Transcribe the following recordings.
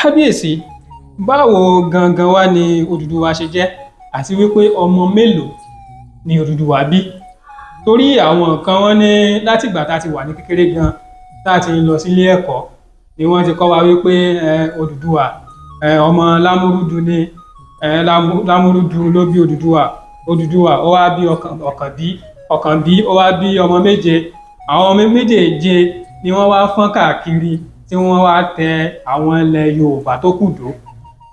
Kábíyèsí, báwo gangan wá ni Odùduwà ṣe jẹ́ àti wípé ọmọ mélòó ni Odùduwà bí? Torí àwọn kan wọ́n ní látìgbà tá ti wà ní kékeré gan tá ti ń lọ sílé ẹ̀kọ́ ni wọ́n ti kọ́ wa wípé Odùduwà ọmọ Lámúrúdu ni Lámúrúdu ló bí Odùduwà. Odùduwà ó wá bí Ọ̀kànbí ó wá bí ọmọ méje. Àwọn ọmọ méjèèje ni wọ́n wá fọ́n káàkiri tí wọ́n wá tẹ àwọn ilẹ̀ Yorùbá tó kù dó.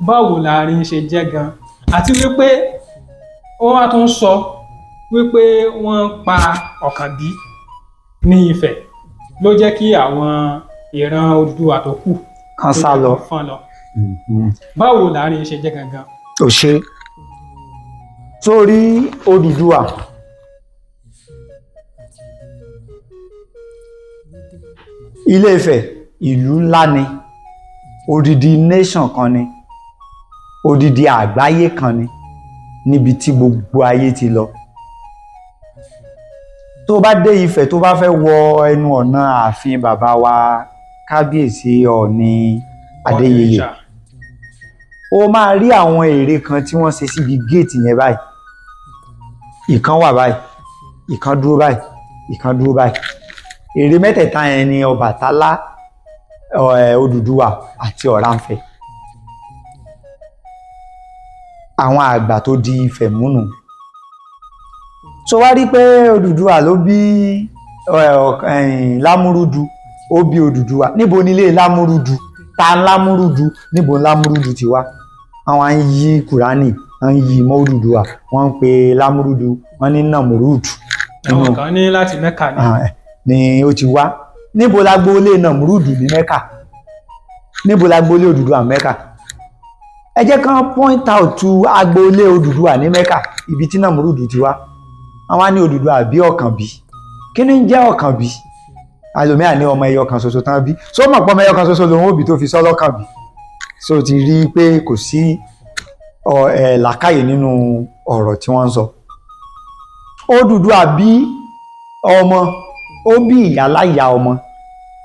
Báwo láàrin ṣe jẹ́ gan? Àti wípé wọ́n wá tún sọ wípé wọ́n pa Ọ̀kànbí ní Ifẹ̀ ló jẹ́ kí àwọn ìran Odùduwà tó kù kan sá lọ. Báwo láàrin ṣe jẹ́ gangan? Ò ṣe sórí Odùduwà Ilé Ifẹ̀ ìlú ńlá ni, odidi nation kan ni, odidi àgbáyé kan ni, níbi tí gbogbo ayé ti lọ. Tó bá dé Ifẹ̀ tó bá fẹ́ wọ ẹnu ọ̀nà ààfin bàbá wa Kábíyèsí Ọọ̀ni Adéyẹyè, ó máa rí àwọn ère kan tí wọ́n ṣe síbi géètì yẹn báyìí. Ìkan wà báyìí, ìkan dúró báyìí, ìkan dúró báyìí. Ère mẹ́tẹ̀ẹ̀ta yẹn ni Ọbàtálá, Odùduwà àti Ọ̀rànfẹ̀. Àwọn àgbà tó di Ifẹ̀ múnú. So wá rí pé Odùduwà ló bí Lámúrúdu, ó bí Odùduwà. Níbo nílé Lámúrúdu? Ta Lámúrúdu? Níbo Lámúrúdu ti wá? Àwọn ń yí Kùránì, wọ́n ń yí mọ́ Odùduwà, wọ́n ń pe Lámúrúdu, wọ́n ní Nàmúrúdù. Àwọn kan ní láti Mẹ́kà ni ó ti wá. Níbo lágbólé Nàmúrúdù ní Mẹ́kà? Níbo lágbólé Odùduwà Mẹ́kà? Ẹ jẹ́ kán point out agboolé Odùduwà ní Mẹ́kà, ibi tí Nàmúrúdù ti wá. Àwọn á ní Odùduwà bí Ọ̀kànbí. Kí ni ń jẹ́ Ọ̀kànbí? Àlòmíà ní ọmọ ẹyọ kan ṣoṣo tán bí. Só mọ̀ pé ọmọ ẹyọ kan ṣoṣo lòun òbí tó fi sọ́ lọ́kànbí. So ti rí pé kò sí làákàyè nínú ọ̀rọ̀ tí wọ́n ń sọ. Odùduwà bí ọmọ, ó bí ìyáláyà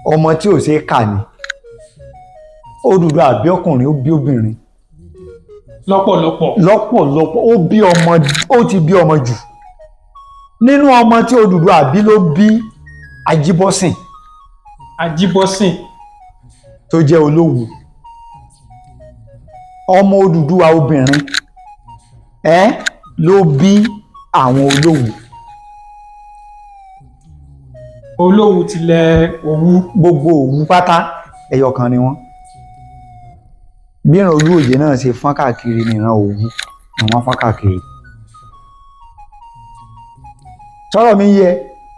ọmọ tí ò ṣeé kà ní. Odùduwà bí ọkùnrin, ó bí obìnrin. Lọ́pọ̀lọpọ̀ ó bí ọmọ, ó ti bí ọmọ jù. Nínú ọmọ tí Odùduwà bí ló bí Ajíbọ́sìn. Ajíbọ́sìn tó jẹ́ Olówu. Ọmọ Odùduwà obìnrin ló bí àwọn Olówu. Olówu tilẹ̀ Òwu. Gbogbo Òwu pátá ẹyọ kan ni wọ́n. Bí ìran Olúòye náà ṣe fọ́n káàkiri ní ìran Òwu ni wọ́n fọ́n káàkiri. Sọ̀rọ̀ mi yé?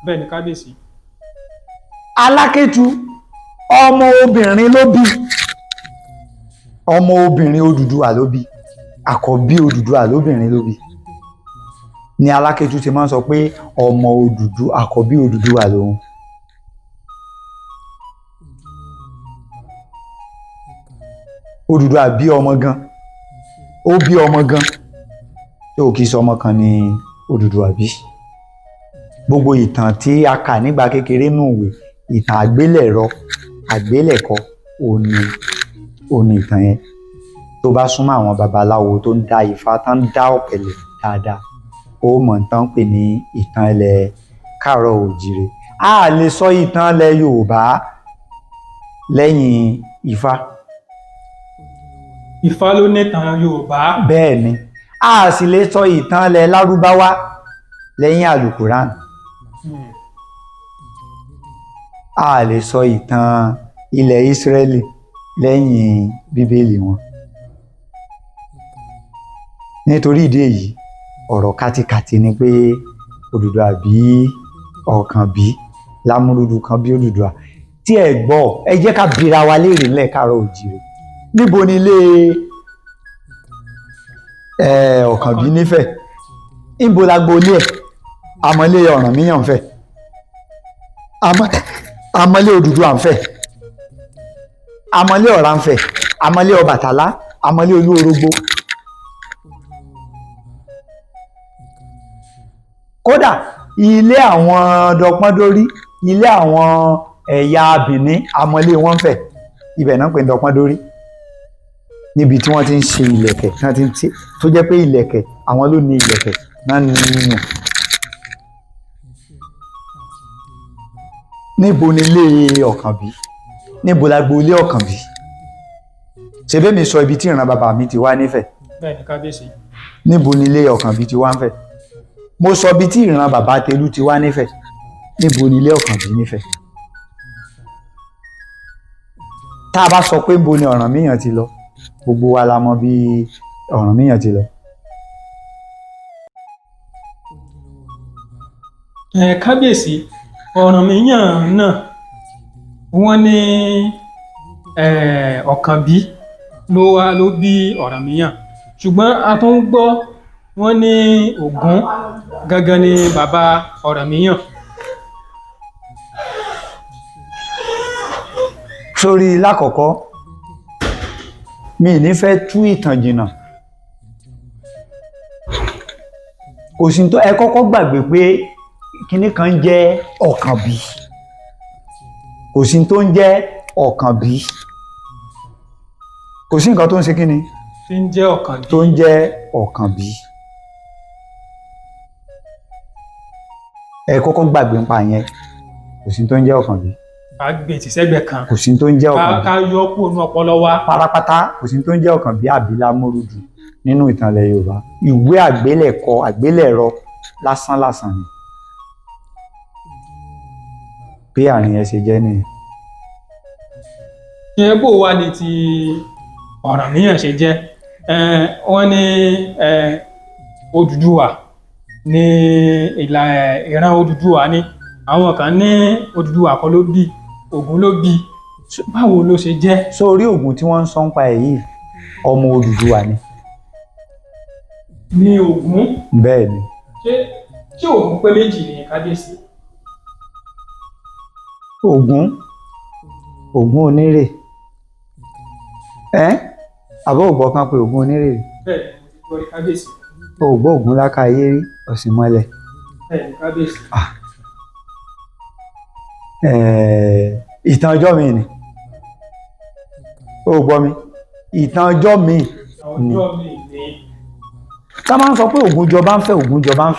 Bẹ́ẹ̀ ni Kábíyèsí. Alákétu ọmọ obìnrin ló bí. Ọmọ obìnrin Odùduwà ló bí. Àkọ́bí Odùduwà lóbìnrin ló bí. Ni Alákétu ti máa ń sọ pé ọmọ Odùduwà, àkọ́bí Odùduwà lòun. Odùduwà bí ọmọ gan. Ó bí ọmọ gan. Tí ò kìí sọ ọmọ kan ni Odùduwà bí. Gbogbo ìtàn tí a kà nígbà kékeré nù ìwé, ìtàn àgbélẹ̀rọ, àgbélẹ̀kọ, òní ìtàn yẹn. Tó bá súnmọ́ àwọn babaláwo tó ń dá Ifá, tán ń dá ọ̀pẹ̀lẹ̀ dáadáa, ó mọ̀ tán pè ní ìtàn ilẹ̀ Káàárọ̀ Oòjíire. A lè sọ ìtàn ilẹ̀ Yorùbá lẹ́yìn Ifá. Ifá ló ní ìtàn Yorùbá. Bẹ́ẹ̀ ni. A sì lè sọ ìtàn ilẹ̀ Lárúbáwá lẹ́yìn Àlùkùrán. A lè sọ ìtàn ilẹ̀ Ísírẹ́lì lẹ́yìn Bíbélì wọn. Nítorí ìdí èyí, ọ̀rọ̀ kátikàti ni pé Odùduwà bí Ọ̀kànbí, Lámúrúdu kan bí Odùduwà. Tí ẹ gbọ́, ẹ jẹ́ ká bira wa léèrè ńlẹ̀ Káàárọ̀ Oòjíire. Níbo ni ilé Ọ̀kànbí nífẹ̀? Níbo lágboolé ẹ̀? Àmọ́lé Ọ̀rànmíyàn ń fẹ̀. Àmọ́lé Odùduwà ń fẹ̀. Àmọ́lé Ọ̀rà ń fẹ̀. Àmọ́lé Ọbàtálá. Àmọ́lé Olúorógbó. Kódà ilé àwọn Dọpọ́ndórí, ilé àwọn ẹ̀yà Bìní, àmọ́lé wọn ń fẹ̀. Ibẹ̀ náà pè ní Dọpọ́ndórí. níbi tí wọ́n ti ń ṣe ìlẹ̀kẹ̀ tí wọ́n ti ń ṣe tó jẹ́ pé ìlẹ̀kẹ̀ àwọn ló ní ìlẹ̀kẹ̀ náà ní nínú. Níbo ni ilé Ọ̀kànbí? Níbo lágboolé Ọ̀kànbí? Ṣé bẹ́ẹ̀ mi sọ ibi tí ìran bàbá mi ti wá nífẹ̀ẹ́? bẹ́ẹ̀ ni kábíyèsí. Níbo ni ilé Ọ̀kànbí ti wá nífẹ̀ẹ́? Mo sọ ibi tí ìran bàbá Tẹ̀lú ti wá nífẹ̀ẹ́. Níbo ni ilé Ọ̀kànbí nífẹ̀ẹ́? Tá a bá sọ pé níbo ni Ọ̀rànmíyàn ti lọ, gbogbo wa la mọ̀ bí Ọ̀rànmíyàn ti lọ. Kábíyèsí, Ọ̀rànmíyàn náà wọ́n ní Ọ̀kànbí ló bí Ọ̀rànmíyàn, ṣùgbọ́n a tún gbọ́ wọ́n ní Ògún gangan ni bàbá Ọ̀rànmíyàn. Sórí lákọ̀ọ́kọ́ mi ní fẹ́ tú ìtàn jìnnà. Kò sí tó ẹ kọ́kọ́ gbàgbé pé kinní kan jẹ́ Ọ̀kànbí. Kò sí tó ń jẹ́ Ọ̀kànbí. Kò sí nǹkan tó ń ṣe kíni? Tí ń jẹ́ Ọ̀kànbí. Tó ń jẹ́ Ọ̀kànbí. Ẹ kọ́kọ́ gbàgbé nípa yẹn. Kò sí tó ń jẹ́ Ọ̀kànbí. Ká gbé tì sẹ́gbẹ̀ẹ́ kan. Kò sí tó ń jẹ́ Ọ̀kànbí. Ká yọ kúrò ní ọpọlọ wa. Pátápátá kò sí tó ń jẹ́ Ọ̀kànbí àbí Lámúrúdù nínú ìtàn ilẹ̀ Yorùbá. Ìwé àgbélẹ̀rọ lásán ni. Bí àárín ẹ ṣe jẹ́ nìyẹn. Ṣé bó wá ní ti Ọ̀rànmíyàn ṣe jẹ́? Wọ́n ní Odùduwà ní ìran Odùduwà ní àwọn kan ní Odùduwà kọ́ ló bí, Ògún ló bí. Báwo ló ṣe jẹ́? Sórí Ògún tí wọ́n ń sọ ń pa ẹ̀ yìí ọmọ Odùduwà ni. Ní Ògún? Bẹ́ẹ̀ ni. Ṣé Ògún pé méjì ní kábíyèsí? Ògún onírè. Àbọ̀ ògbọ́ kan pé Ògún onírè rí. Bẹ́ẹ̀ ni mo ti gbọ́ rí kábíyèsí. Ògbọ́ Ògún lákàáyé rí Ọ̀sìnmọ́lẹ̀. Bẹ́ẹ̀ ni kábíyèsí. Ìtàn ọjọ́ mi ni. Ó gbọ́ mi? Ìtàn ọjọ́ mi ni. Ká máa ń sọ pé Ògún jọba ń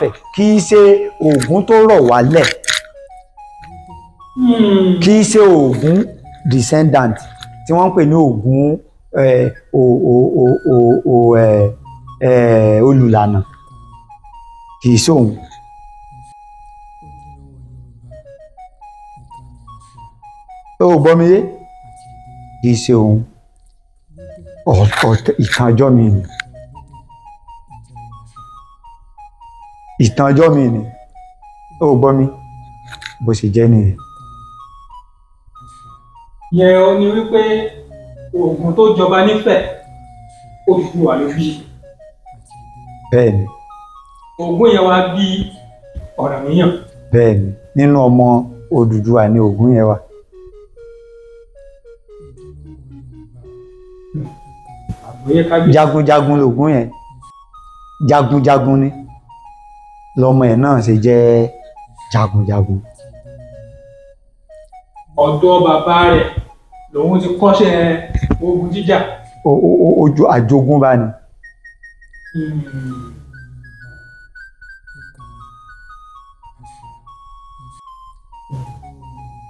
fẹ́, kì í ṣe Ògún tó rọ̀ wálẹ̀. Kì í ṣe Ògún descendant tí wọ́n ń pè ní Ògún olùlànà. Kì í ṣe òun. Ó gbọ́ mi yé? Kì í ṣe òun. Ìtàn ọjọ́ mi ni. Ìtàn ọjọ́ mi ni. Ó gbọ́ mi? Bó ṣe jẹ́ nìyẹn. Yẹn ó ní wípé Ògún tó jọba nífẹ̀ẹ́ Odùduwà ló bí. Bẹ́ẹ̀ ni. Ògún yẹn wá bí Ọ̀rànmíyàn. Bẹ́ẹ̀ ni. Nínú ọmọ Odùduwà ni Ògún yẹn wà. Jagunjagun lògún yẹn. Jagunjagun ni. Lọmọ ẹ̀ náà ṣe jẹ́ jagunjagun. Ọ̀dọ̀ bàbá rẹ̀ lòun ti kọ́ṣẹ́ ogun jíjà. Ojú àjogúnbá ni.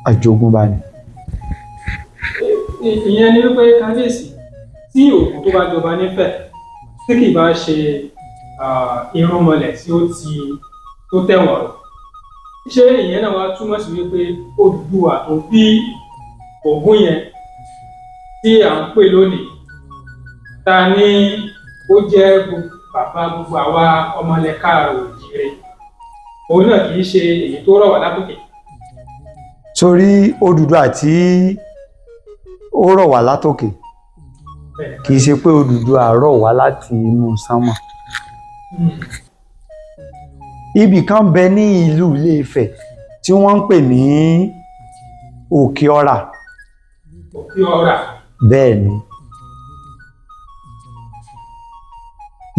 Àjogúnbá ni. Ìyẹn ni wípé kábíyèsí tí Ògún tó bá jọba nífẹ̀ẹ́ tí kì bá ṣe irúnmọlẹ̀ tí ó tó tẹ̀wọ̀n rọ̀. Ṣé ìyẹn náà wá túmọ̀ sí wípé Odùduwà tó bí Ògún yẹn tí à ń pè lónìí ta ni ó jẹ́ bàbá gbogbo àwa ọmọlẹ̀ káàárọ̀-o-ò-jíire, òun náà kì í ṣe èyí tó rọ̀ wá látòkè? Sórí Odùduwà tí ó rọ̀ wá látòkè kì í ṣe pé Odùduwà rọ̀ wá láti inú sánmọ̀. Ibì kan bẹ ní ìlú Ilé-Ifẹ̀ tí wọ́n ń pè ní Òkè Ọ̀rà. Òkè Ọ̀rà. Bẹ́ẹ̀ ni.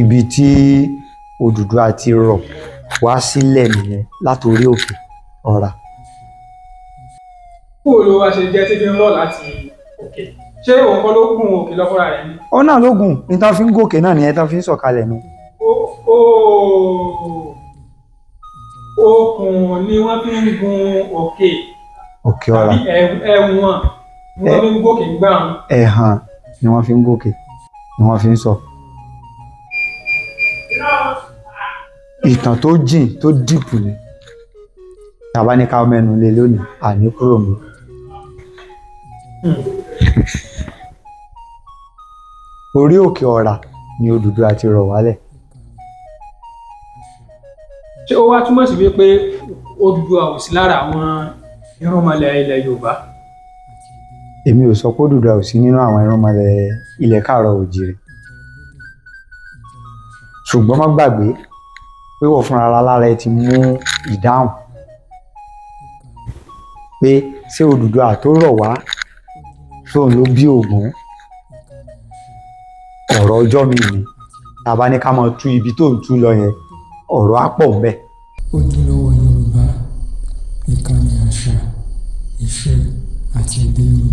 Ibi tí Odùduwà ti rọ̀ wá sílẹ̀ nìyẹn látorí Òkè Ọ̀rà. Bó ló wá ṣe jẹ́ tí fi ń rọ̀ láti òkè? ṣé òun kọ́ ló gùn òkè lọ fúnra rẹ̀ ni. ó náà lógun ní tán fi ń gòkè náà nìyẹn tán fi ń sọ̀kalẹ̀ nu. Okùn ni wọ́n fi ń gun òkè. Òkè Ọ̀rà. Tàbí ẹ̀wọ̀n ni wọ́n fi ń gòkè gbà wọn. Ẹ̀hàn ni wọ́n fi ń gòkè ni wọ́n fi ń sọ. Ìtàn tó jìn tó dìpù ni tàbá ní ká mẹ́nu lé lónìí àní kúrò mú. Orí òkè Ọ̀rà ni Odùduwà ti rọ̀ wálẹ̀. Ṣé ó wá túmọ̀ sí wípé Odùduwà ò sí lára àwọn irúnmọlẹ̀ ilẹ̀ Yorùbá? Èmi ò sọ pé Odùduwà ò sí nínú àwọn irúnmọlẹ̀ ilẹ̀ káàárọ̀ oòjíire, ṣùgbọ́n má gbàgbé pé wọ́n fúnra lára ẹ ti mú ìdáhùn pé ṣé Odùduwà tó rọ̀ wá sóun ló bí Ògún. Ọ̀rọ̀ ọjọ́ mi ni tàbá ní ká máa tú ibi tó ń tú lọ yẹn ọ̀rọ̀ á pọ̀ ńbẹ̀. Ojúlówó Yorùbá, ìkànnì àṣà, ìṣe àti èdè Yorùbá.